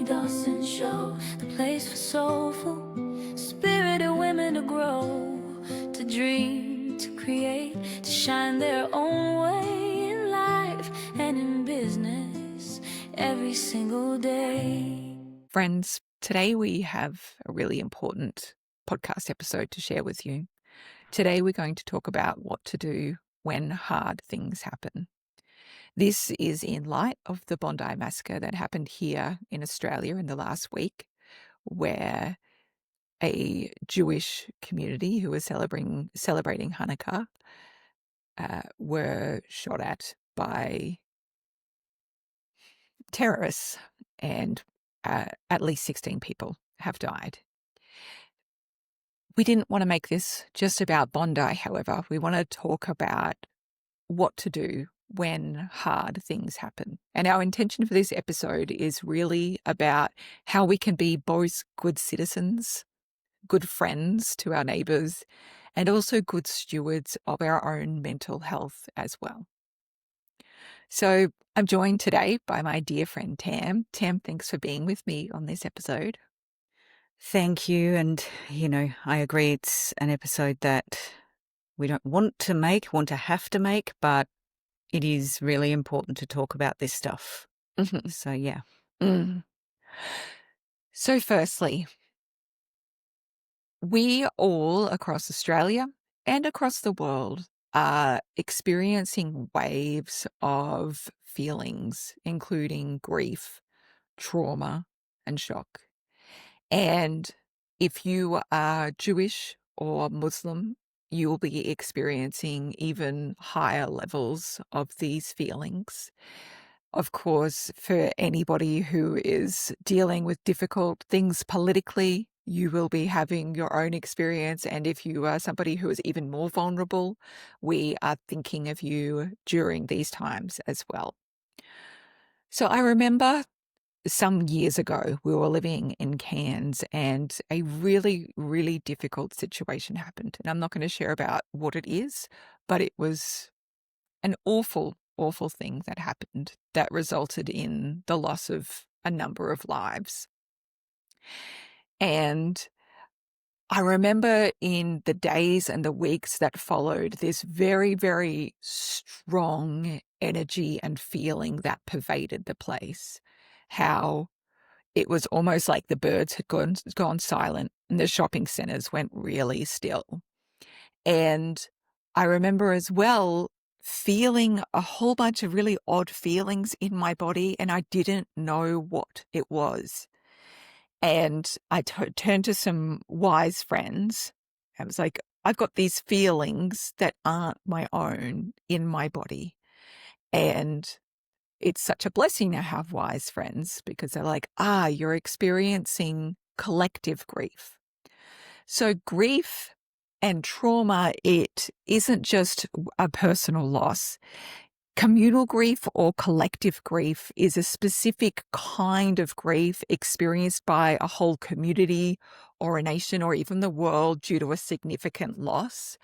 Dawson Show, the place for soulful, spirited women to grow, to dream, to create, to shine their own way in life and in business every single day. Friends, today we have a really important podcast episode to share with you. Today we're going to talk about what to do when hard things happen. This is in light of the Bondi massacre that happened here in Australia in the last week, where a Jewish community who was celebrating Hanukkah were shot at by terrorists, and at least 16 people have died. We didn't want to make this just about Bondi, however. We want to talk about what to do when hard things happen. And our intention for this episode is really about how we can be both good citizens, good friends to our neighbours, and also good stewards of our own mental health as well. So I'm joined today by my dear friend Tam. Tam, thanks for being with me on this episode. Thank you. And, I agree it's an episode that we don't want to have to make, but it is really important to talk about this stuff. Mm-hmm. So, yeah. So firstly, we all across Australia and across the world are experiencing waves of feelings, including grief, trauma, and shock. And if you are Jewish or Muslim, you will be experiencing even higher levels of these feelings. Of course, for anybody who is dealing with difficult things politically, you will be having your own experience. And if you are somebody who is even more vulnerable, we are thinking of you during these times as well. So I remember some years ago, we were living in Cairns and a really, really difficult situation happened. And I'm not going to share about what it is, but it was an awful, awful thing that happened that resulted in the loss of a number of lives. And I remember in the days and the weeks that followed, this very, very strong energy and feeling that pervaded the place. How it was almost like the birds had gone silent and the shopping centres went really still. And I remember as well feeling a whole bunch of really odd feelings in my body, and I didn't know what it was. And I turned to some wise friends. I was like, I've got these feelings that aren't my own in my body. And it's such a blessing to have wise friends because they're like, you're experiencing collective grief. So grief and trauma, it isn't just a personal loss. Communal grief or collective grief is a specific kind of grief experienced by a whole community or a nation or even the world due to a significant loss,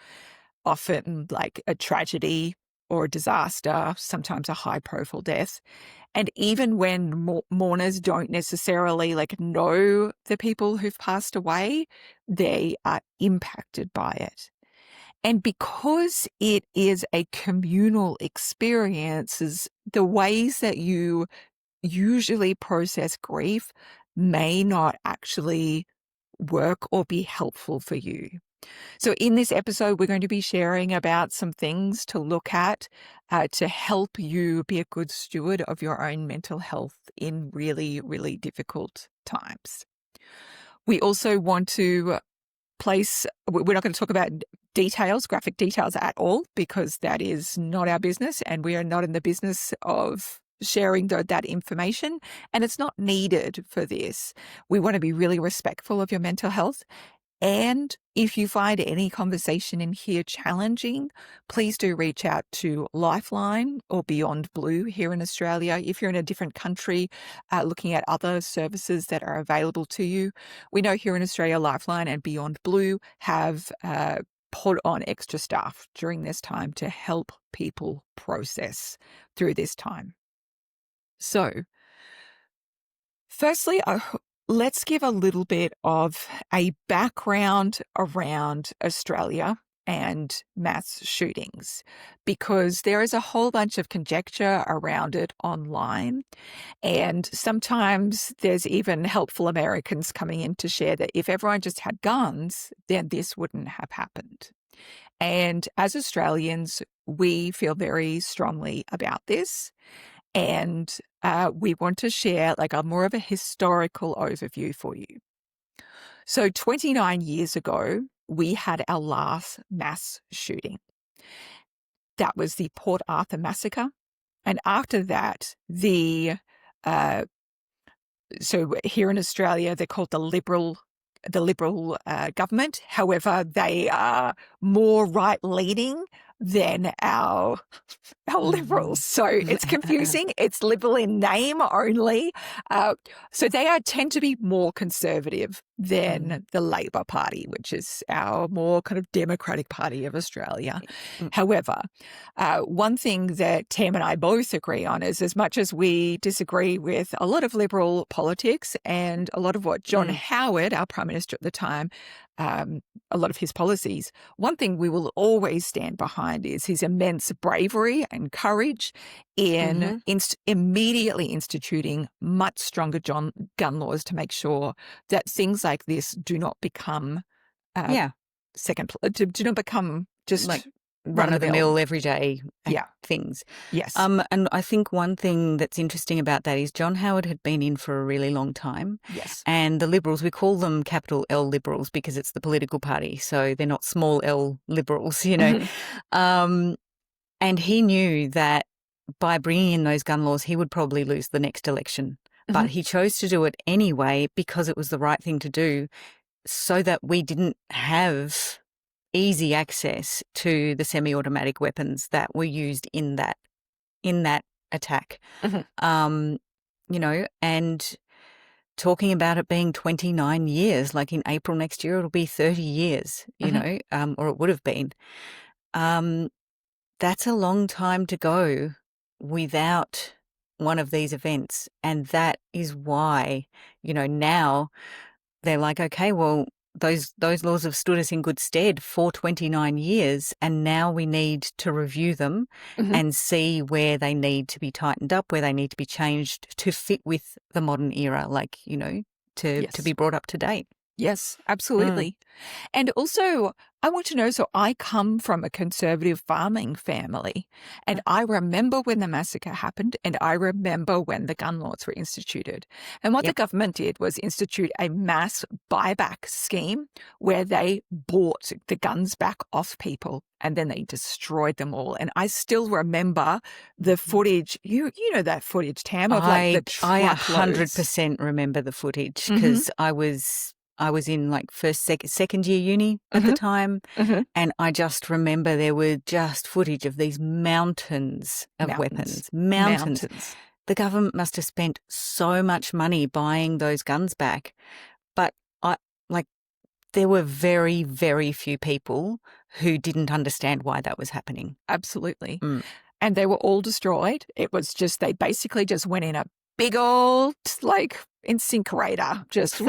often like a tragedy or a disaster, sometimes a high-profile death. And even when mourners don't necessarily know the people who've passed away, they are impacted by it. And because it is a communal experience, the ways that you usually process grief may not actually work or be helpful for you. So in this episode, we're going to be sharing about some things to look at to help you be a good steward of your own mental health in really, really difficult times. We also want to we're not going to talk about graphic details at all, because that is not our business and we are not in the business of sharing that information, and it's not needed for this. We want to be really respectful of your mental health. And if you find any conversation in here challenging, please do reach out to Lifeline or Beyond Blue here in Australia. If you're in a different country, looking at other services that are available to you. We know here in Australia, Lifeline and Beyond Blue have put on extra staff during this time to help people process through this time. So, Firstly, let's give a little bit of a background around Australia and mass shootings, because there is a whole bunch of conjecture around it online. And sometimes there's even helpful Americans coming in to share that if everyone just had guns, then this wouldn't have happened. And as Australians, we feel very strongly about this. And we want to share like a more of a historical overview for you. So 29 years ago, we had our last mass shooting. That was the Port Arthur massacre. And after that, so here in Australia, they're called the Liberal government. However, they are more right-leaning than our Liberals. So it's confusing. It's Liberal in name only. So they tend to be more conservative than the Labor Party, which is our more kind of democratic party of Australia. However, one thing that Tam and I both agree on is, as much as we disagree with a lot of Liberal politics and a lot of what John Howard, our Prime Minister at the time, a lot of his policies, one thing we will always stand behind is his immense bravery and courage in immediately instituting much stronger gun laws to make sure that things like this do not become do not become just like run-of-the-mill everyday things. Yes. And I think one thing that's interesting about that is John Howard had been in for a really long time. Yes. And the Liberals, we call them capital L Liberals because it's the political party, so they're not small L Liberals, you know. And he knew that by bringing in those gun laws, he would probably lose the next election. But he chose to do it anyway because it was the right thing to do, so that we didn't have easy access to the semi-automatic weapons that were used in that attack. You know, and talking about it being 29 years, like in April next year, it'll be 30 years, you know, or it would have been. That's a long time to go without one of these events. And that is why, you know, now they're like, okay, well, those laws have stood us in good stead for 29 years, and now we need to review them and see where they need to be tightened up, where they need to be changed to fit with the modern era, like, you know, to be brought up to date. Yes, absolutely. And also, I want to know, so I come from a conservative farming family, and I remember when the massacre happened, and I remember when the gun laws were instituted. And what the government did was institute a mass buyback scheme where they bought the guns back off people, and then they destroyed them all. And I still remember the footage. You know that footage, Tam, of like the truckloads. I 100% remember the footage because I was in like second year uni at the time, and I just remember there were just footage of these mountains of weapons. Mountains. The government must have spent so much money buying those guns back, but there were very, very few people who didn't understand why that was happening. Absolutely. And they were all destroyed. It was just, they basically just went in a big old like incinerator, just and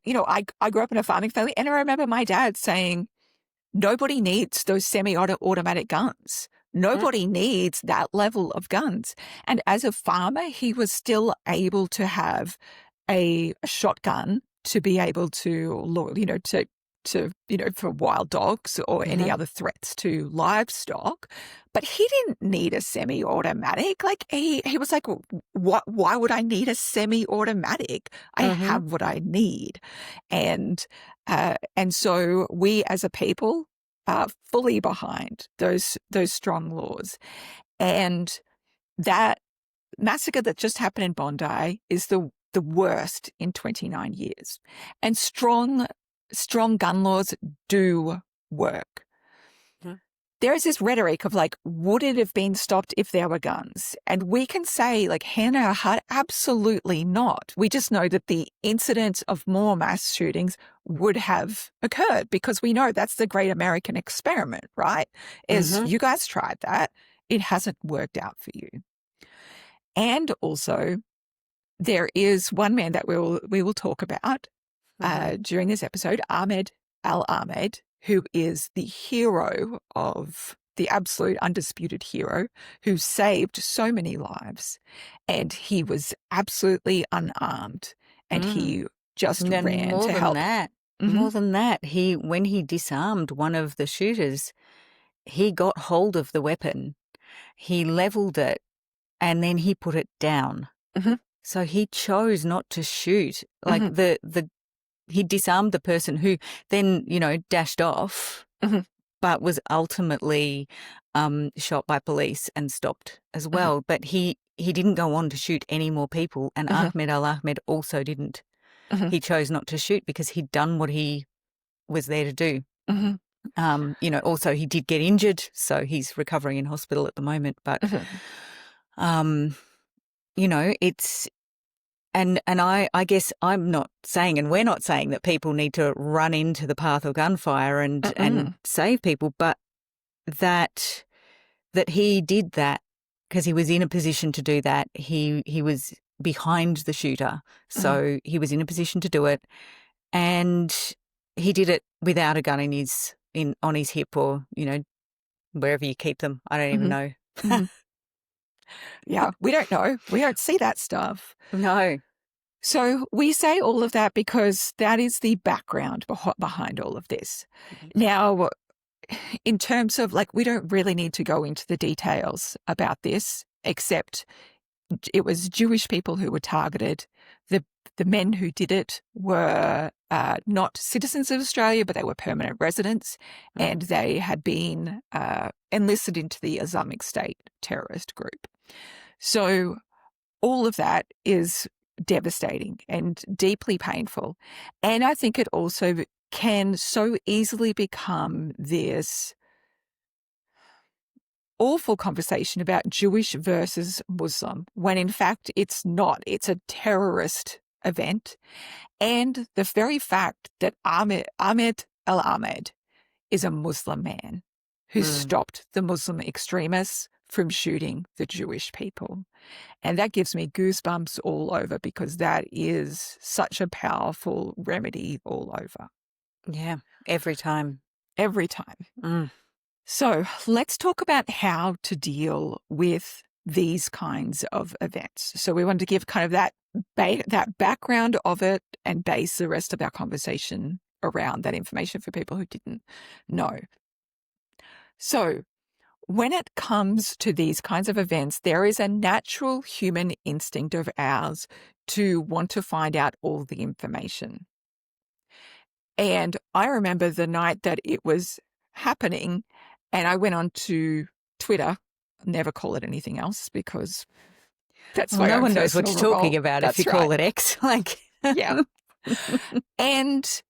you know, I grew up in a farming family, and I remember my dad saying, nobody needs those semi-automatic guns. Nobody needs that level of guns. And as a farmer, he was still able to have a shotgun to be able to, you know, for wild dogs or any other threats to livestock. But he didn't need a semi-automatic. Like he was like, why would I need a semi-automatic? I have what I need. And so we as a people are fully behind those strong laws. And that massacre that just happened in Bondi is the worst in 29 years. And strong gun laws do work. There is this rhetoric of like, would it have been stopped if there were guns? And we can say, like, hand on our heart, absolutely not. We just know that the incidence of more mass shootings would have occurred because we know that's the great American experiment, right? You guys tried that. It hasn't worked out for you. And also, there is one man that we will talk about during this episode, Ahmed Al-Ahmed, who is the hero of the absolute undisputed hero who saved so many lives. And he was absolutely unarmed and he just And ran to help. More than that, when he disarmed one of the shooters, he got hold of the weapon, he leveled it, and then he put it down. So he chose not to shoot. Like he disarmed the person who then, dashed off, but was ultimately shot by police and stopped as well. But he didn't go on to shoot any more people, and Ahmed Al-Ahmed also didn't. He chose not to shoot because he'd done what he was there to do. Also he did get injured, so he's recovering in hospital at the moment. But, it's, and I guess I'm not saying, and we're not saying that people need to run into the path of gunfire and save people, but that he did that because he was in a position to do that. He was behind the shooter, so he was in a position to do it, and he did it without a gun on his hip or wherever you keep them. I don't even know. Yeah, we don't know. We don't see that stuff. No. So we say all of that because that is the background behind all of this. Now, in terms of we don't really need to go into the details about this, except it was Jewish people who were targeted. The men who did it were not citizens of Australia, but they were permanent residents, and they had been enlisted into the Islamic State terrorist group. So all of that is devastating and deeply painful. And I think it also can so easily become this awful conversation about Jewish versus Muslim, when in fact it's not. It's a terrorist event. And the very fact that Ahmed Al-Ahmed is a Muslim man who stopped the Muslim extremists from shooting the Jewish people. And that gives me goosebumps all over because that is such a powerful remedy all over. Yeah, every time. Every time. So let's talk about how to deal with these kinds of events. So we want to give kind of that background of it and base the rest of our conversation around that information for people who didn't know. So when it comes to these kinds of events, there is a natural human instinct of ours to want to find out all the information. And I remember the night that it was happening, and I went on to Twitter. Never call it anything else because that's my no own one knows what you're personal talking revolt. about That's if you right. call it X. Yeah. And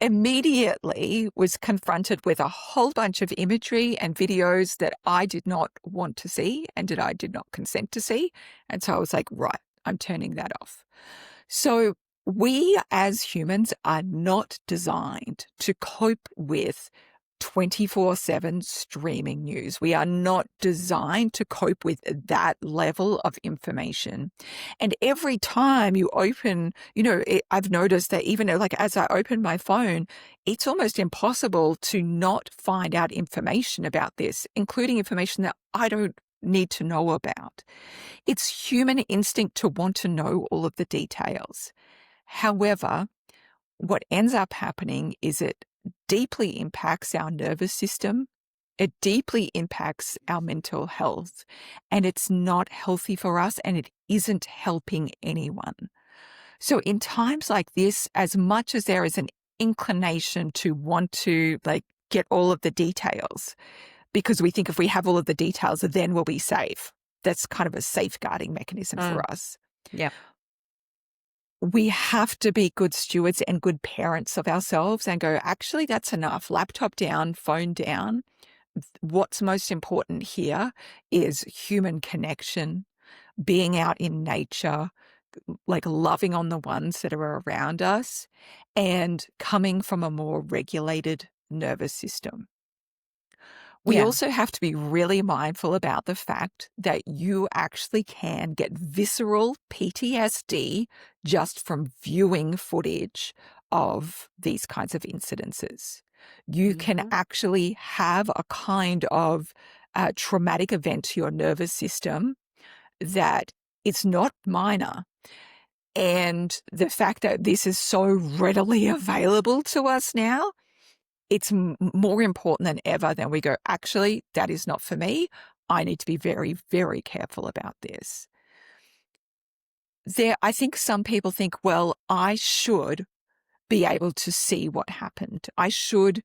immediately was confronted with a whole bunch of imagery and videos that I did not want to see and that I did not consent to see. And so I was like, right, I'm turning that off. So we as humans are not designed to cope with 24/7 streaming news. We are not designed to cope with that level of information. And every time you open, I've noticed that even as I open my phone, it's almost impossible to not find out information about this, including information that I don't need to know about. It's human instinct to want to know all of the details. However, what ends up happening is it deeply impacts our nervous system. It deeply impacts our mental health, and it's not healthy for us, and it isn't helping anyone. So in times like this, as much as there is an inclination to want to get all of the details, because we think if we have all of the details, then we'll be safe. That's kind of a safeguarding mechanism for us. Yeah. We have to be good stewards and good parents of ourselves and go, actually, that's enough. Laptop down, phone down. What's most important here is human connection, being out in nature, loving on the ones that are around us, and coming from a more regulated nervous system. We Yeah. also have to be really mindful about the fact that you actually can get visceral PTSD just from viewing footage of these kinds of incidences. You can actually have a kind of traumatic event to your nervous system that it's not minor. And the fact that this is so readily available to us now, it's more important than ever that we go, actually, that is not for me. I need to be very, very careful about this. I think some people think, well, I should be able to see what happened. I should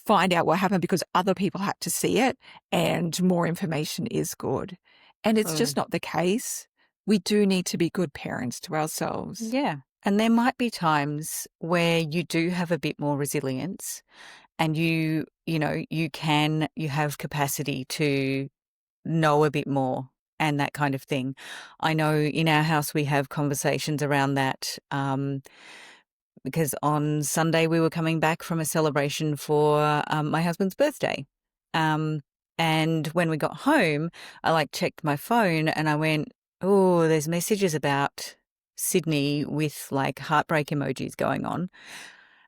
find out what happened because other people had to see it and more information is good. And it's just not the case. We do need to be good parents to ourselves. Yeah. And there might be times where you do have a bit more resilience and you have capacity to know a bit more and that kind of thing. I know in our house we have conversations around that because on Sunday we were coming back from a celebration for my husband's birthday. And when we got home, I checked my phone and I went, oh, there's messages about Sydney with heartbreak emojis going on.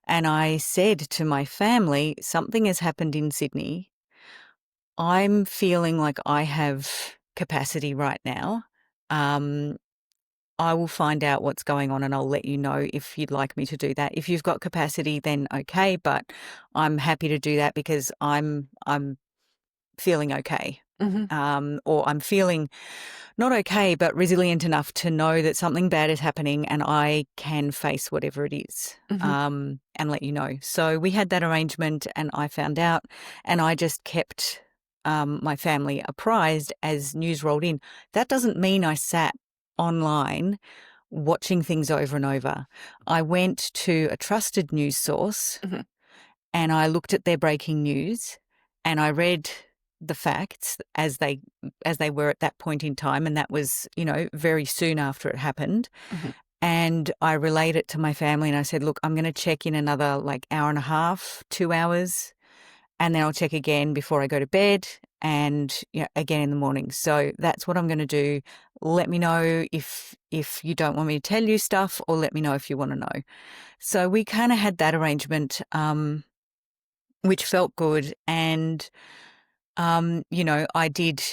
And I said to my family, something has happened in Sydney. I'm feeling like I have capacity right now. I will find out what's going on and I'll let you know if you'd like me to do that. If you've got capacity, then okay, but I'm happy to do that because I'm feeling okay. Or I'm feeling not okay, but resilient enough to know that something bad is happening and I can face whatever it is and let you know. So we had that arrangement and I found out and I just kept my family apprised as news rolled in. That doesn't mean I sat online watching things over and over. I went to a trusted news source and I looked at their breaking news and I read the facts as they were at that point in time, and that was, very soon after it happened. And I relayed it to my family and I said, look, I'm going to check in another hour and a half, 2 hours, and then I'll check again before I go to bed and again in the morning. So that's what I'm going to do. Let me know if you don't want me to tell you stuff, or let me know if you want to know. So we kind of had that arrangement, which felt good. And I did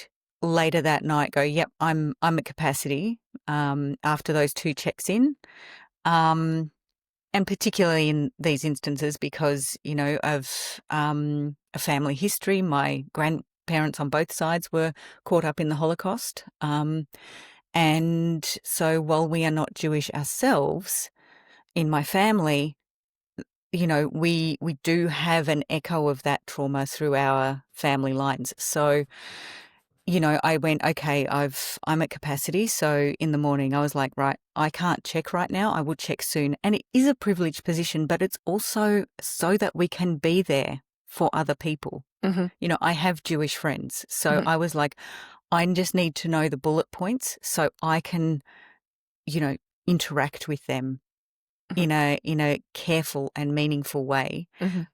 later that night go, yep, I'm at capacity after those 2 checks in. And particularly in these instances because, of a family history. My grandparents on both sides were caught up in the Holocaust. And so while we are not Jewish ourselves, in my family, we do have an echo of that trauma through our family lines. So, I went, okay, I'm at capacity. So in the morning I was like, right, I can't check right now. I will check soon. And it is a privileged position, but it's also so that we can be there for other people. I have Jewish friends. So I was like, I just need to know the bullet points so I can, interact with them in a careful and meaningful way,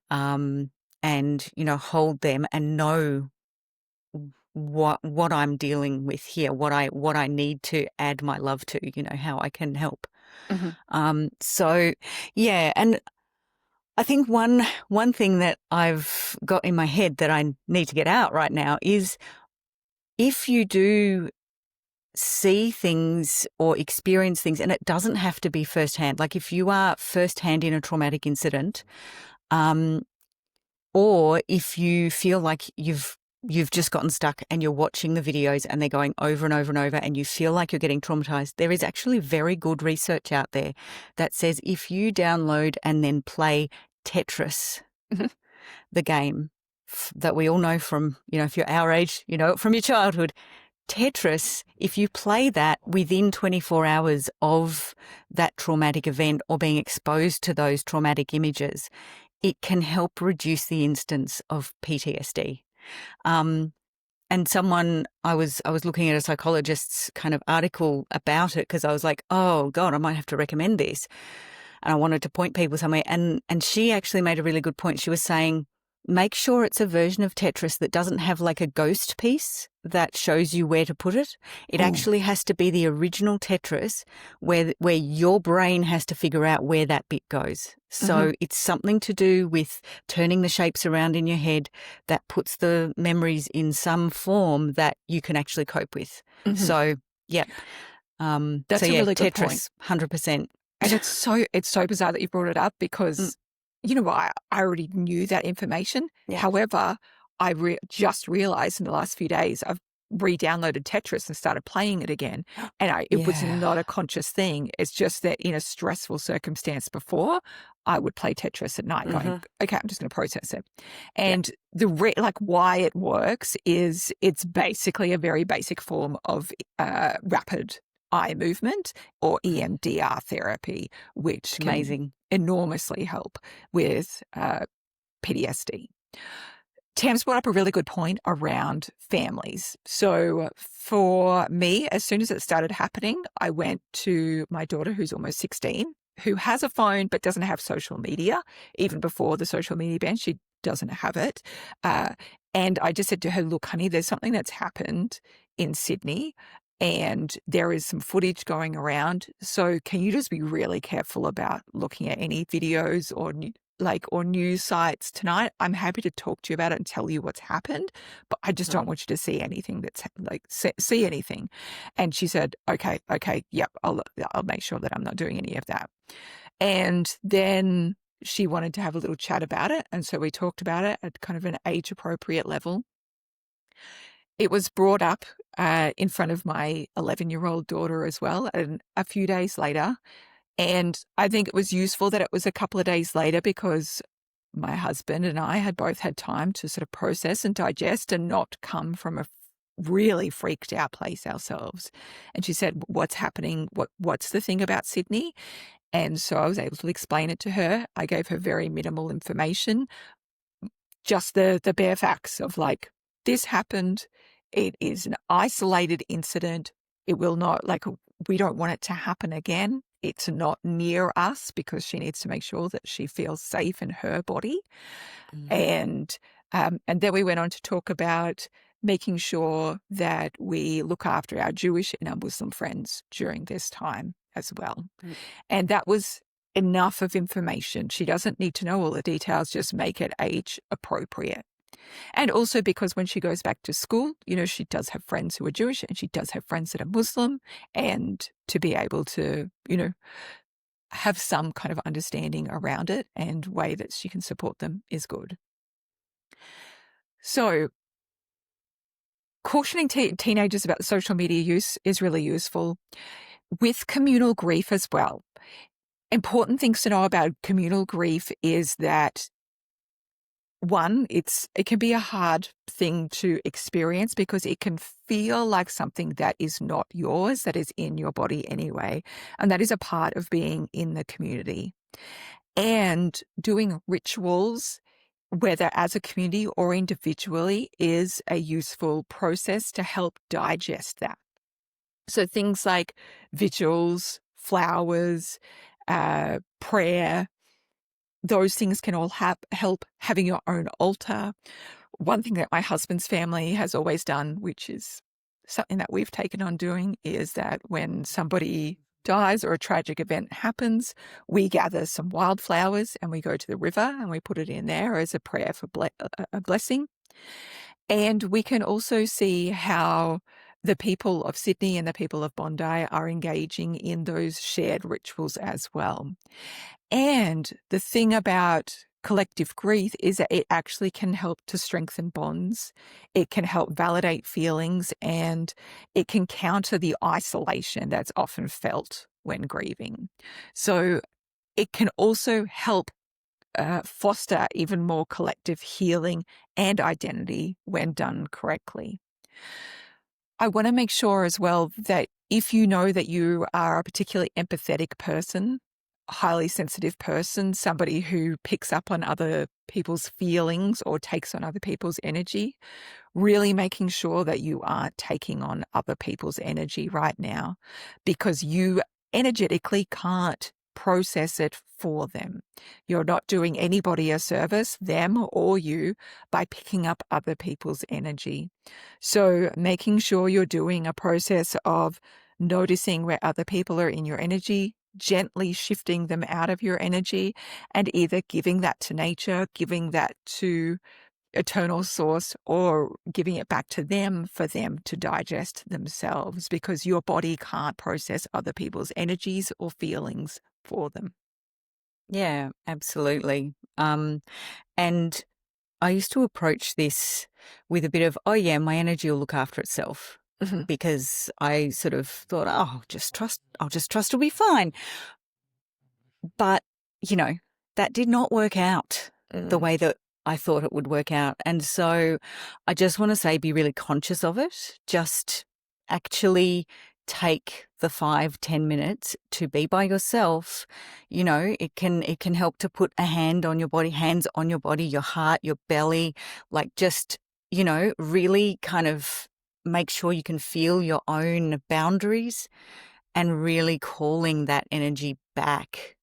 and hold them and know what I'm dealing with here, what I need to add my love to, how I can help. So yeah, and I think one thing that I've got in my head that I need to get out right now is if you do see things or experience things, and it doesn't have to be firsthand. Like if you are firsthand in a traumatic incident, or if you feel like you've just gotten stuck and you're watching the videos and they're going over and over and over and you feel like you're getting traumatized, there is actually very good research out there that says if you download and then play Tetris, the game that we all know from, if you're our age, from your childhood, Tetris, if you play that within 24 hours of that traumatic event or being exposed to those traumatic images, it can help reduce the instance of PTSD. And I was looking at a psychologist's kind of article about it because I was like, oh God, I might have to recommend this. And I wanted to point people somewhere. And she actually made a really good point. She was saying, make sure it's a version of Tetris that doesn't have like a ghost piece that shows you where to put it. It actually has to be the original Tetris where your brain has to figure out where that bit goes. So it's something to do with turning the shapes around in your head that puts the memories in some form that you can actually cope with. So, yeah. That's a really good point. Tetris, 100%. And it's so bizarre that you brought it up because, you know, I already knew that information. Yeah. However, I just realized in the last few days I've re-downloaded Tetris and started playing it again. And it was not a conscious thing. It's just that in a stressful circumstance before, I would play Tetris at night going, okay, I'm just going to process it. And why it works is it's basically a very basic form of rapid eye movement or EMDR therapy, which can enormously help with PTSD. Tam's brought up a really good point around families. So for me, as soon as it started happening, I went to my daughter, who's almost 16, who has a phone but doesn't have social media. Even before the social media ban, she doesn't have it. And I just said to her, look, honey, there's something that's happened in Sydney and there is some footage going around. So can you just be really careful about looking at any videos or news sites tonight? I'm happy to talk to you about it and tell you what's happened, but I just don't want you to see anything that's see anything. And she said, okay, yep, I'll make sure that I'm not doing any of that. And then she wanted to have a little chat about it. And so we talked about it at kind of an age appropriate level. It was brought up in front of my 11-year-old daughter as well, and a few days later. And I think it was useful that it was a couple of days later because my husband and I had both had time to sort of process and digest and not come from a really freaked out place ourselves. And she said, what's happening? What's the thing about Sydney? And so I was able to explain it to her. I gave her very minimal information, just the bare facts of like, this happened. It is an isolated incident. It will not, we don't want it to happen again. It's not near us because she needs to make sure that she feels safe in her body. And then we went on to talk about making sure that we look after our Jewish and our Muslim friends during this time as well. And that was enough of information. She doesn't need to know all the details, just make it age appropriate. And also because when she goes back to school, you know, she does have friends who are Jewish and she does have friends that are Muslim, and to be able to, you know, have some kind of understanding around it and way that she can support them is good. So cautioning teenagers about social media use is really useful. With communal grief as well, important things to know about communal grief is that one, it can be a hard thing to experience because it can feel like something that is not yours, that is in your body anyway. And that is a part of being in the community. And doing rituals, whether as a community or individually, is a useful process to help digest that. So things like vigils, flowers, prayer, those things can all help. Having your own altar. One thing that my husband's family has always done, which is something that we've taken on doing, is that when somebody dies or a tragic event happens, we gather some wildflowers and we go to the river and we put it in there as a prayer for a blessing. And we can also see how the people of Sydney and the people of Bondi are engaging in those shared rituals as well. And the thing about collective grief is that it actually can help to strengthen bonds. It can help validate feelings, and it can counter the isolation that's often felt when grieving. So it can also help foster even more collective healing and identity when done correctly. I want to make sure as well that if you know that you are a particularly empathetic person, highly sensitive person, somebody who picks up on other people's feelings or takes on other people's energy, really making sure that you aren't taking on other people's energy right now, because you energetically can't process it for them. You're not doing anybody a service, them or you, by picking up other people's energy. So making sure you're doing a process of noticing where other people are in your energy, gently shifting them out of your energy, and either giving that to nature, giving that to eternal source, or giving it back to them for them to digest themselves, because your body can't process other people's energies or feelings for them. Yeah, absolutely. And I used to approach this with a bit of, oh yeah, my energy will look after itself, Mhm. because I sort of thought, oh, I'll just trust it'll be fine. But, that did not work out the Mm. way that I thought it would work out. And so I just want to say, be really conscious of it. Just actually take the 5-10 minutes to be by yourself. It can help to put a hands on your body, your heart, your belly, like just, really kind of make sure you can feel your own boundaries and really calling that energy back.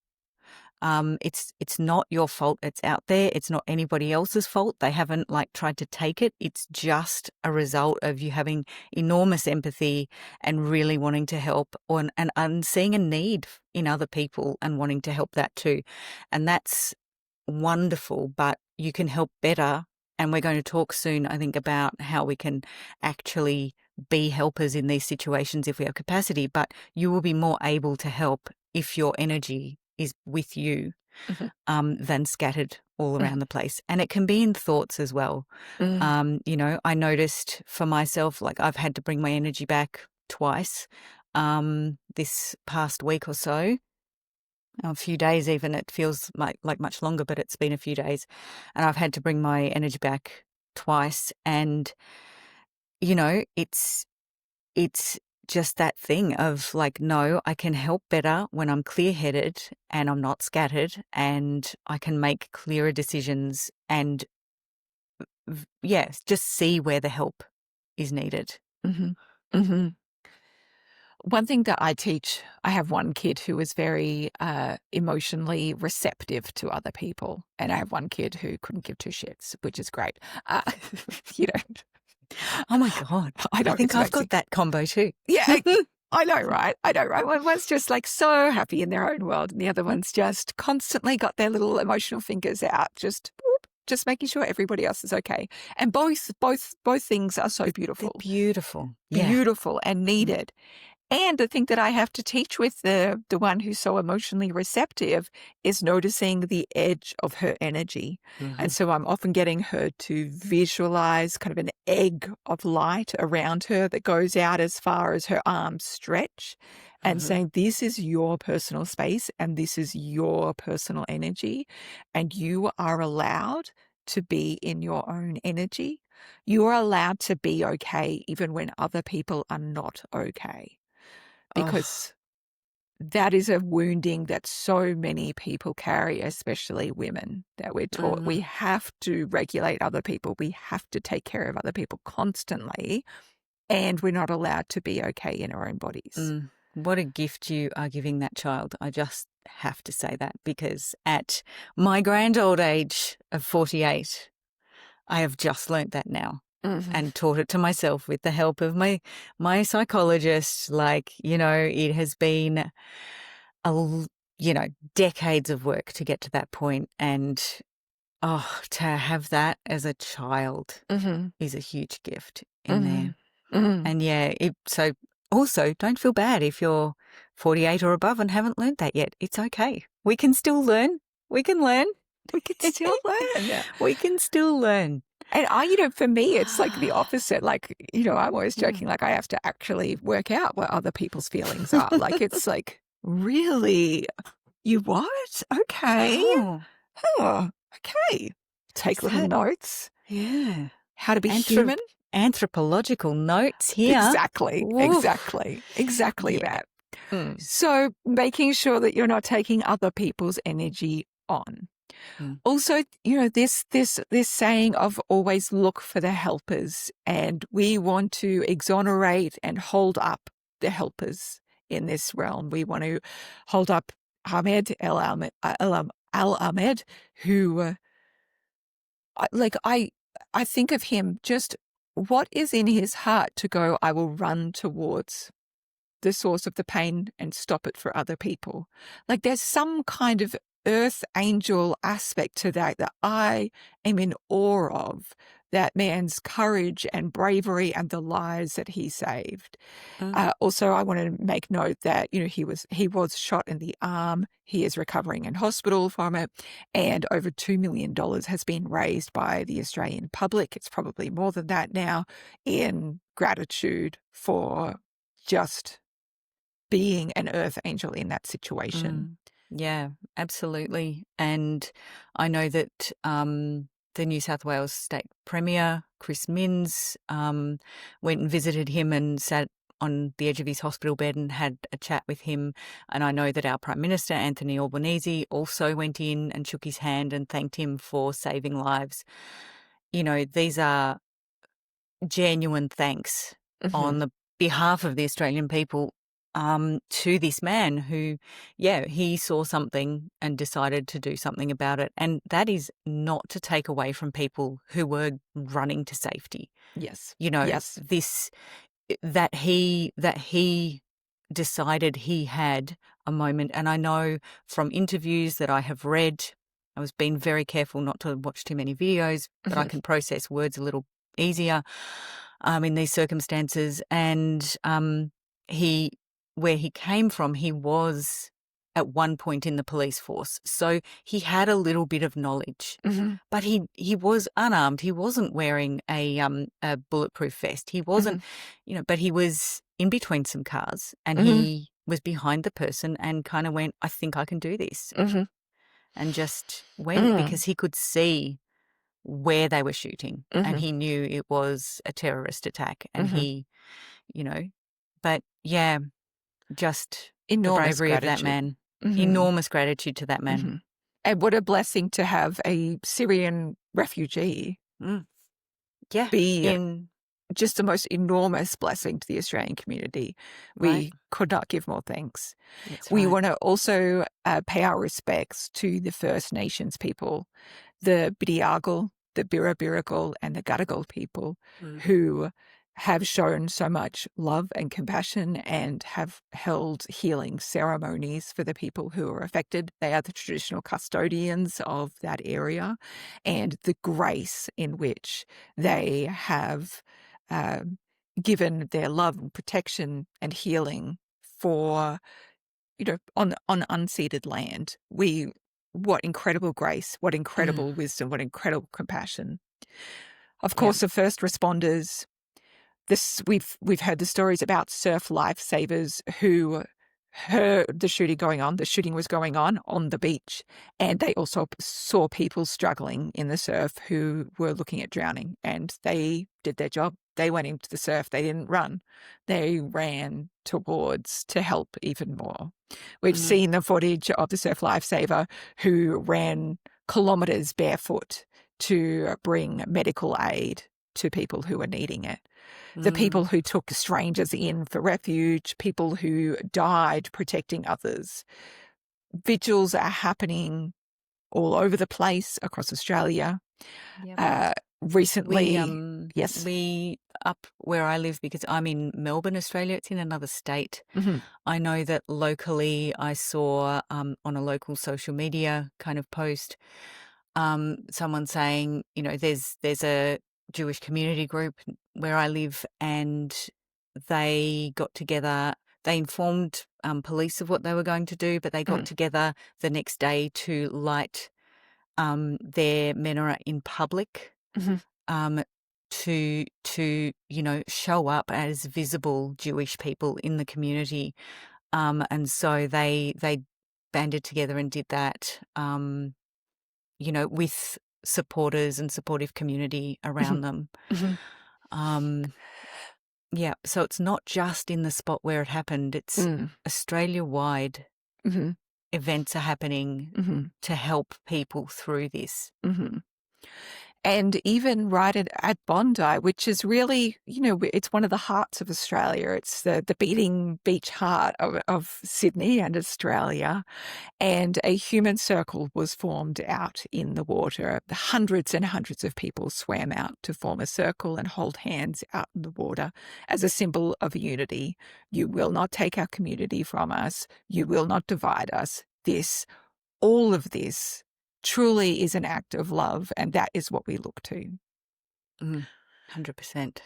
It's not your fault it's out there. It's not anybody else's fault. They haven't tried to take it. It's just a result of you having enormous empathy and really wanting to help, and seeing a need in other people and wanting to help that too. And that's wonderful, but you can help better. And we're going to talk soon, I think, about how we can actually be helpers in these situations if we have capacity, but you will be more able to help if your energy is with you, Mhm. than scattered all around the place. And it can be in thoughts as well. Mm. I noticed for myself, I've had to bring my energy back twice this past week or so. A few days even. It feels like much longer, but it's been a few days. And I've had to bring my energy back twice. And, it's just that thing of no, I can help better when I'm clear-headed and I'm not scattered, and I can make clearer decisions and, just see where the help is needed. Mhm. Mhm. One thing that I teach, I have one kid who is very emotionally receptive to other people, and I have one kid who couldn't give two shits, which is great. Uh, you know, Oh my God. I I know, think it's I've amazing. got that combo too. Yeah, I know, right? I know, right? One's just so happy in their own world, and the other one's just constantly got their little emotional fingers out, just whoop, just making sure everybody else is okay. And both things are so They're beautiful, beautiful. Yeah. beautiful and needed. And the thing that I have to teach with the one who's so emotionally receptive is noticing the edge of her energy. And Mhm. so I'm often getting her to visualize kind of an egg of light around her that goes out as far as her arms stretch, and Mhm. saying, this is your personal space and this is your personal energy. And you are allowed to be in your own energy. You are allowed to be okay even when other people are not okay, Oh. because that is a wounding that so many people carry, especially women, that we're taught we Mhm. have to regulate other people, we have to take care of other people constantly, and we're not allowed to be okay in our own bodies. What a gift you are giving that child. I just have to say that, because at my grand old age of 48, I have just learnt that now Mhm. and taught it to myself with the help of my psychologist. It has been decades of work to get to that point, and to have that as a child Mhm. is a huge gift in there. Mhm. Mhm. And yeah, so also don't feel bad if you're 48 or above and haven't learned that yet. It's okay. We can still learn. We can learn. We can still learn. We can still learn. And for me, it's like the opposite. I'm always joking, I have to actually work out what other people's feelings are. It's like, really? You what? Okay. Oh, Oh, okay. is Take little that? notes. Yeah. How to be Anthrop- human. Anthropological notes here. Exactly. Woof. Exactly. Exactly Yeah. that. Mm. So making sure that you're not taking other people's energy on. Mm. Also, this saying of always look for the helpers, and we want to exonerate and hold up the helpers in this realm. We want to hold up Ahmed, who, I think of him just what is in his heart to go, I will run towards the source of the pain and stop it for other people. Like there's some kind of earth angel aspect to that that I am in awe of, that man's courage and bravery and the lives that he saved. Also, I want to make note that, he was shot in the arm. He is recovering in hospital from it, and over $2 million has been raised by the Australian public. It's probably more than that now, in gratitude for just being an earth angel in that situation. Yeah, absolutely. And I know that the New South Wales State Premier, Chris Minns, went and visited him and sat on the edge of his hospital bed and had a chat with him. And I know that our Prime Minister, Anthony Albanese, also went in and shook his hand and thanked him for saving lives. These are genuine thanks on the behalf of the Australian people to this man who, he saw something and decided to do something about it. And that is not to take away from people who were running to safety. Yes. Yes. That he decided he had a moment. And I know from interviews that I have read, I was being very careful not to watch too many videos, but I can process words a little easier in these circumstances. And where he came from, he was at one point in the police force. So he had a little bit of knowledge, but he was unarmed. He wasn't wearing a bulletproof vest. He wasn't, but he was in between some cars and he was behind the person and kind of went, I think I can do this. And just went because he could see where they were shooting and he knew it was a terrorist attack and he, but yeah, just enormous the bravery gratitude of that man. Enormous gratitude to that man. And what a blessing to have a Syrian refugee be just the most enormous blessing to the Australian community. We could not give more thanks. We want to also pay our respects to the First Nations people, the Bidyagal, the Birrabirragal, and the Gadigal people who have shown so much love and compassion and have held healing ceremonies for the people who are affected. They are the traditional custodians of that area, and the grace in which they have given their love and protection and healing for, on unceded land. What incredible grace, what incredible wisdom, what incredible compassion. Of course, the first responders. We've heard the stories about surf lifesavers who heard the shooting was going on the beach, and they also saw people struggling in the surf who were looking at drowning, and they did their job. They went into the surf. They didn't run. They ran towards to help even more. We've seen the footage of the surf lifesaver who ran kilometres barefoot to bring medical aid to people who were needing it. The people who took strangers in for refuge, people who died protecting others. Vigils are happening all over the place across Australia. Recently, we up where I live, because I'm in Melbourne, Australia, it's in another state. I know that locally I saw on a local social media kind of post someone saying, there's a Jewish community group where I live, and they got together. They informed police of what they were going to do, but they got together the next day to light their menorah in public, to show up as visible Jewish people in the community, and so they banded together and did that, with supporters and supportive community around them. So it's not just in the spot where it happened, it's Australia-wide. Events are happening to help people through this. And even right at Bondi, which is really, it's one of the hearts of Australia. It's the beating beach heart of Sydney and Australia. And a human circle was formed out in the water. Hundreds and hundreds of people swam out to form a circle and hold hands out in the water as a symbol of unity. You will not take our community from us. You will not divide us. All of this truly is an act of love, and that is what we look to. 100%.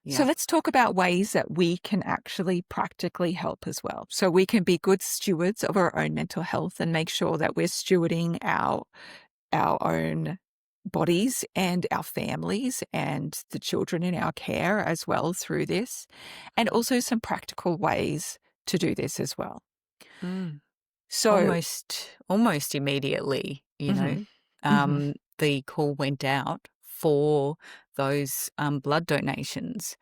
Yeah. So let's talk about ways that we can actually practically help as well. So we can be good stewards of our own mental health and make sure that we're stewarding our own bodies and our families and the children in our care as well through this, and also some practical ways to do this as well. So almost immediately, the call went out for those blood donations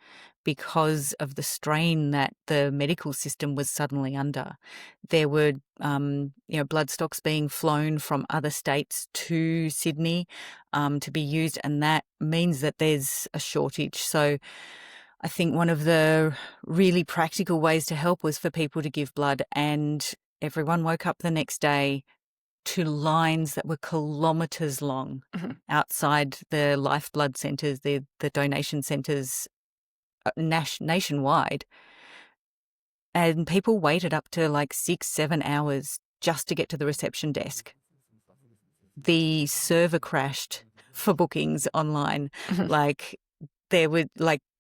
because of the strain that the medical system was suddenly under. There were, blood stocks being flown from other states to Sydney to be used, and that means that there's a shortage. So I think one of the really practical ways to help was for people to give blood, and everyone woke up the next day to lines that were kilometres long outside the lifeblood centres, the donation centres nationwide. And people waited up to like 6-7 hours just to get to the reception desk. The server crashed for bookings online.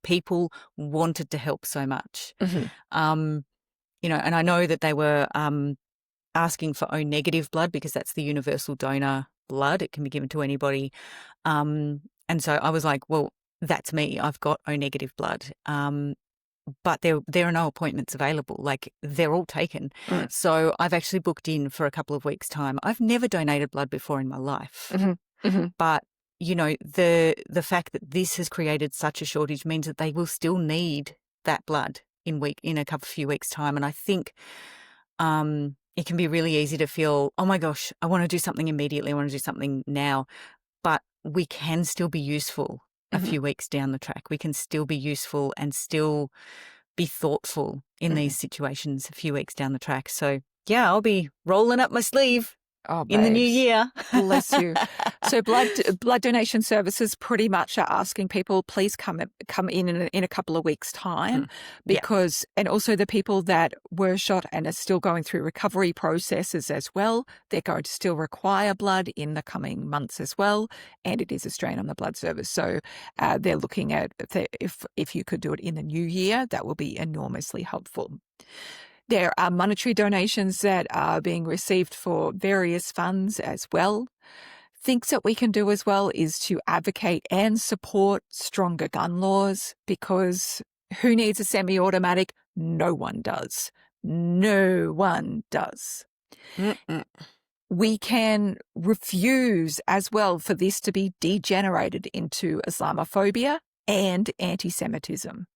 People wanted to help so much. And I know that they were asking for O negative blood because that's the universal donor blood. It can be given to anybody. And so I was like, well, that's me. I've got O negative blood. But there are no appointments available. Like, they're all taken. So I've actually booked in for a couple of weeks' time. I've never donated blood before in my life. But the fact that this has created such a shortage means that they will still need that blood in a few weeks' time. And I think it can be really easy to feel, oh my gosh, I want to do something immediately. I want to do something now. But we can still be useful a few weeks down the track. We can still be useful and still be thoughtful in these situations a few weeks down the track. So yeah, I'll be rolling up my sleeve. In the new year. Bless you. So blood donation services pretty much are asking people, please come in a couple of weeks' time, because and also the people that were shot and are still going through recovery processes as well, they're going to still require blood in the coming months as well, and it is a strain on the blood service. So they're looking at if you could do it in the new year, that will be enormously helpful. There are monetary donations that are being received for various funds as well. Things that we can do as well is to advocate and support stronger gun laws, because who needs a semi-automatic? No one does. No one does. We can refuse as well for this to be degenerated into Islamophobia and anti-Semitism.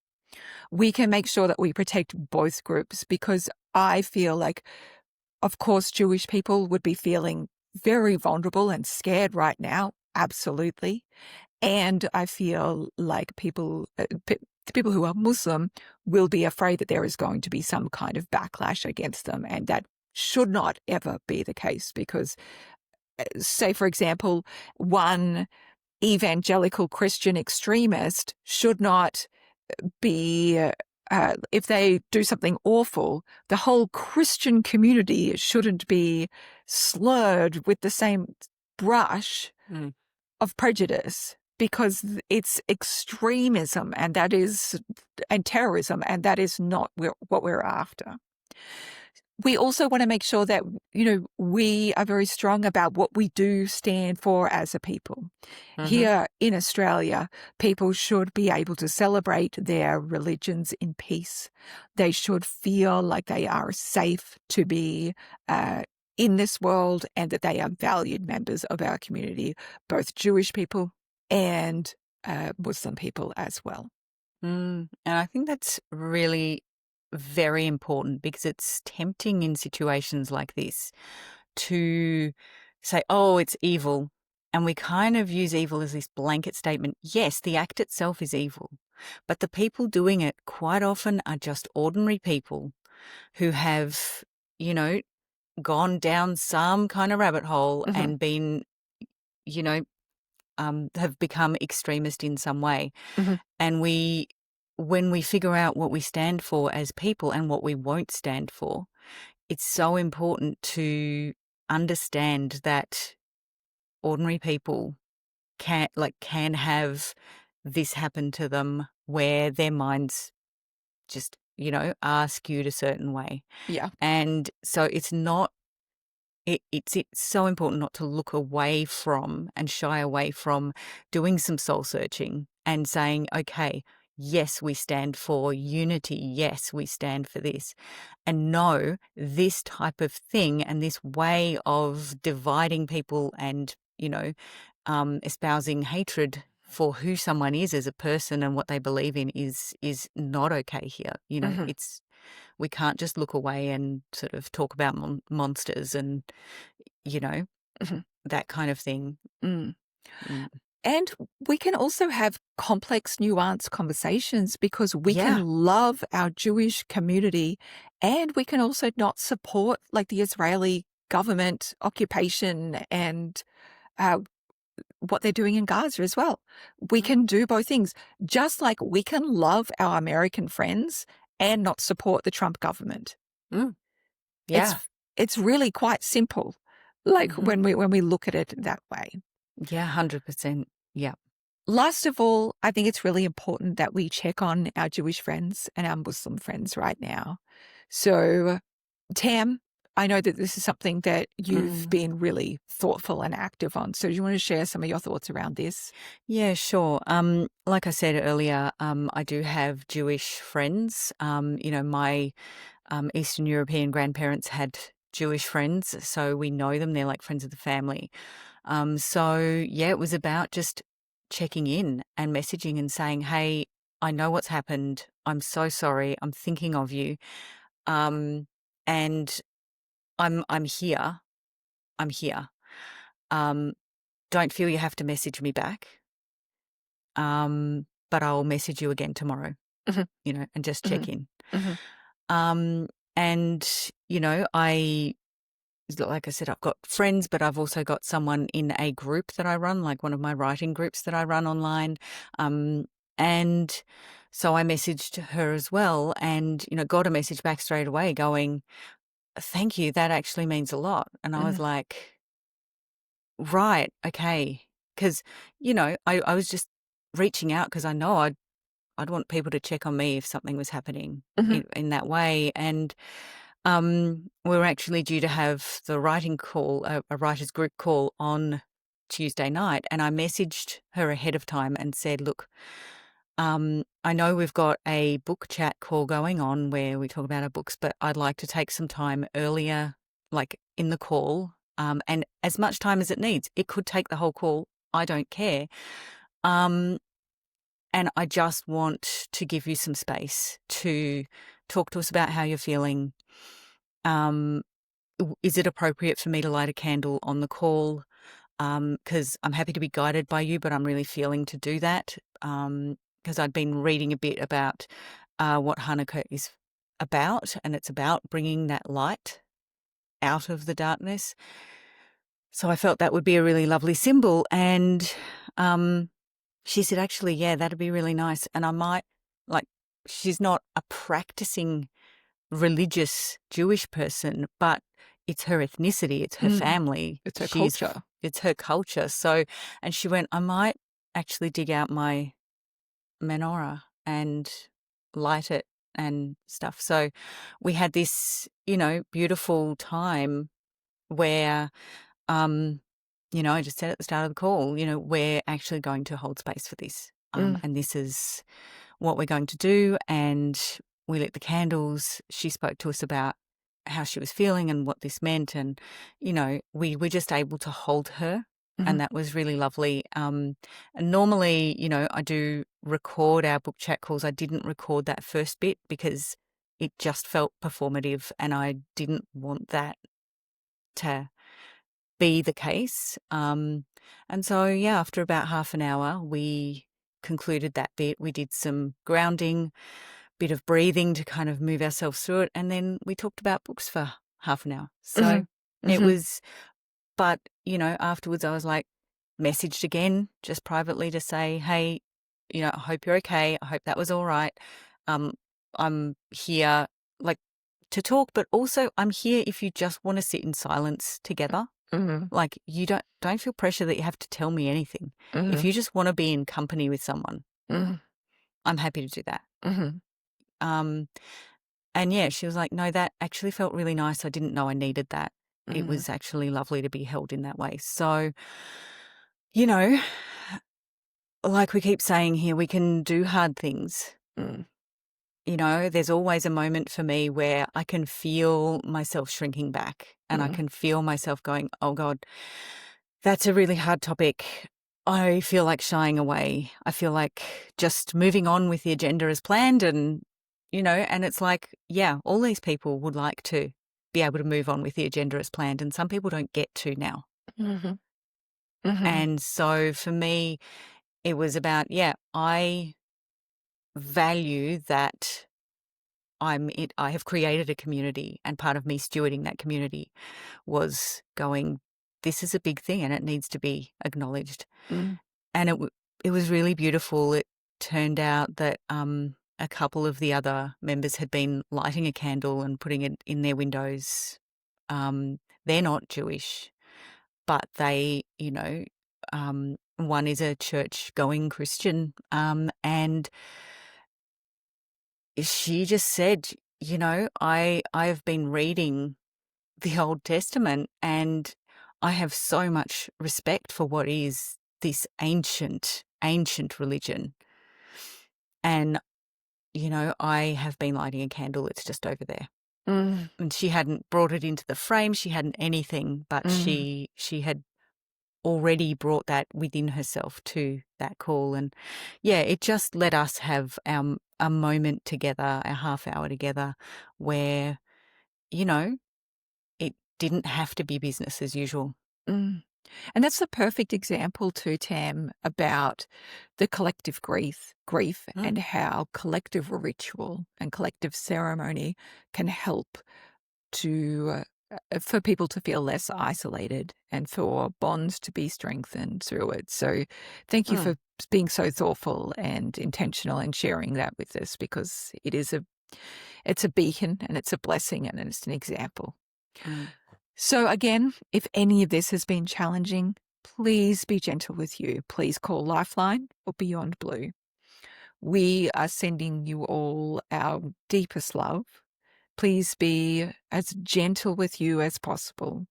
We can make sure that we protect both groups, because I feel like, of course, Jewish people would be feeling very vulnerable and scared right now. Absolutely. And I feel like the people who are Muslim will be afraid that there is going to be some kind of backlash against them. And that should not ever be the case, because, say, for example, one evangelical Christian extremist should not be, if they do something awful, the whole Christian community shouldn't be slurred with the same brush of prejudice, because it's extremism and terrorism, and that is not what we're after. We also want to make sure that, we are very strong about what we do stand for as a people. Here in Australia, people should be able to celebrate their religions in peace. They should feel like they are safe to be in this world, and that they are valued members of our community, both Jewish people and Muslim people as well. And I think that's really very important, because it's tempting in situations like this to say, oh, it's evil, And we kind of use evil as this blanket statement. Yes, the act itself is evil, but the people doing it quite often are just ordinary people who have, you know, gone down some kind of rabbit hole Mhm. and been, you know, have become extremist in some way. Mhm. And when we figure out what we stand for as people and what we won't stand for, it's so important to understand that ordinary people can have this happen to them where their minds just, are skewed a certain way. Yeah. And so it's so important not to look away from and shy away from doing some soul searching and saying, okay, yes, we stand for unity. Yes, we stand for this. And no, this type of thing and this way of dividing people and, espousing hatred for who someone is as a person and what they believe in is not okay here. Mhm. We can't just look away and sort of talk about monsters and, you know, Mhm. that kind of thing. Mm. Mm. And we can also have complex, nuanced conversations because we can Yeah. love our Jewish community and we can also not support like the Israeli government occupation and uh, what they're doing in Gaza as well. We Mm. can do both things, just like we can love our American friends and not support the Trump government. Mm. It's Yeah. it's really quite simple, like Hmm. when we look at it that way. Yeah, 100%. Yeah. Last of all, I think it's really important that we check on our Jewish friends and our Muslim friends right now. So, Tam, I know that this is something that you've Mm. been really thoughtful and active on. So, do you want to share some of your thoughts around this? Yeah, sure. Like I said earlier, I do have Jewish friends. My Eastern European grandparents had Jewish friends, so we know them. They're like friends of the family. So yeah, it was about just checking in and messaging and saying, "Hey, I know what's happened. I'm so sorry. I'm thinking of you. And I'm here. I'm here. Um, don't feel you have to message me back. But I'll message you again tomorrow, Mhm. and just check Mhm. in." Mhm. Um, and like I said, I've got friends, but I've also got someone in a group that I run, like one of my writing groups that I run online. And so I messaged her as well and, got a message back straight away going, "Thank you. That actually means a lot." And I was Mhm. like, right, okay. Because, I was just reaching out because I know I'd want people to check on me if something was happening Mhm. in that way. And we were actually due to have the writing call, a writers group call on Tuesday night, and I messaged her ahead of time and said, "Look, I know we've got a book chat call going on where we talk about our books, but I'd like to take some time earlier, like in the call, and as much time as it needs. It could take the whole call. I don't care. Um, and I just want to give you some space to talk to us about how you're feeling. Um, is it appropriate for me to light a candle on the call? Because I'm happy to be guided by you, but I'm really feeling to do that. Because I'd been reading a bit about what Hanukkah is about, and it's about bringing that light out of the darkness. So I felt that would be a really lovely symbol. And she said, actually, yeah, that'd be really nice. And I might, like, she's not a practicing religious Jewish person, but it's her ethnicity, it's her Mm. family. It's her culture. It's her culture. So, and she went, I might actually dig out my menorah and light it and stuff. So we had this, beautiful time where, um, I just said at the start of the call, we're actually going to hold space for this. Mm. And this is what we're going to do. And we lit the candles. She spoke to us about how she was feeling and what this meant. And, we were just able to hold her. Mhm. And that was really lovely. And normally, I do record our book chat calls. I didn't record that first bit because it just felt performative and I didn't want that to be the case. And so, yeah, after about half an hour, we concluded that bit. We did some grounding, bit of breathing to kind of move ourselves through it. And then we talked about books for half an hour. So it was, but, afterwards I was like, messaged again, just privately to say, hey, I hope you're okay. I hope that was all right. I'm here like to talk, but also I'm here if you just want to sit in silence together. Like you don't feel pressure that you have to tell me anything. If you just want to be in company with someone, I'm happy to do that. And yeah, she was like, no, that actually felt really nice. I didn't know I needed that. It was actually lovely to be held in that way. So, like we keep saying here, we can do hard things. There's always a moment for me where I can feel myself shrinking back and I can feel myself going, oh God, that's a really hard topic. I feel like shying away. I feel like just moving on with the agenda as planned and it's like, yeah, all these people would like to be able to move on with the agenda as planned and some people don't get to now. And so for me, it was about, I value that I have created a community and part of me stewarding that community was going, this is a big thing and it needs to be acknowledged. And it was really beautiful. It turned out that a couple of the other members had been lighting a candle and putting it in their windows. They're not Jewish, but they, one is a church-going Christian, and she just said, I have been reading the Old Testament and I have so much respect for what is this ancient religion. And, I have been lighting a candle. It's just over there. And she hadn't brought it into the frame. She hadn't anything, but she had already brought that within herself to that call. And yeah, it just let us have a moment together, a half hour together where, it didn't have to be business as usual. And that's the perfect example too, Tam, about the collective grief and how collective ritual and collective ceremony can help to for people to feel less isolated and for bonds to be strengthened through it. So thank you for being so thoughtful and intentional and sharing that with us, because it's a beacon and it's a blessing and it's an example. So again, if any of this has been challenging, please be gentle with you. Please call Lifeline or Beyond Blue. We are sending you all our deepest love. Please be as gentle with you as possible.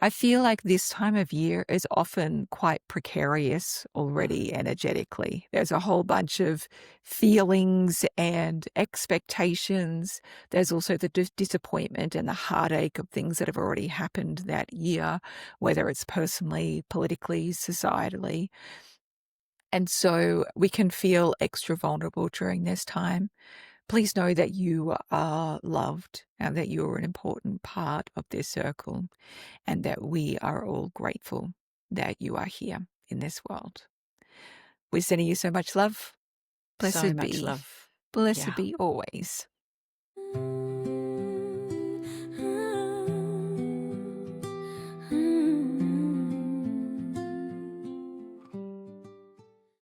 I feel like this time of year is often quite precarious already energetically. There's a whole bunch of feelings and expectations. There's also the disappointment and the heartache of things that have already happened that year, whether it's personally, politically, societally. And so we can feel extra vulnerable during this time. Please know that you are loved and that you are an important part of this circle and that we are all grateful that you are here in this world. We're sending you so much love. Blessed So much be. love. Blessed be always.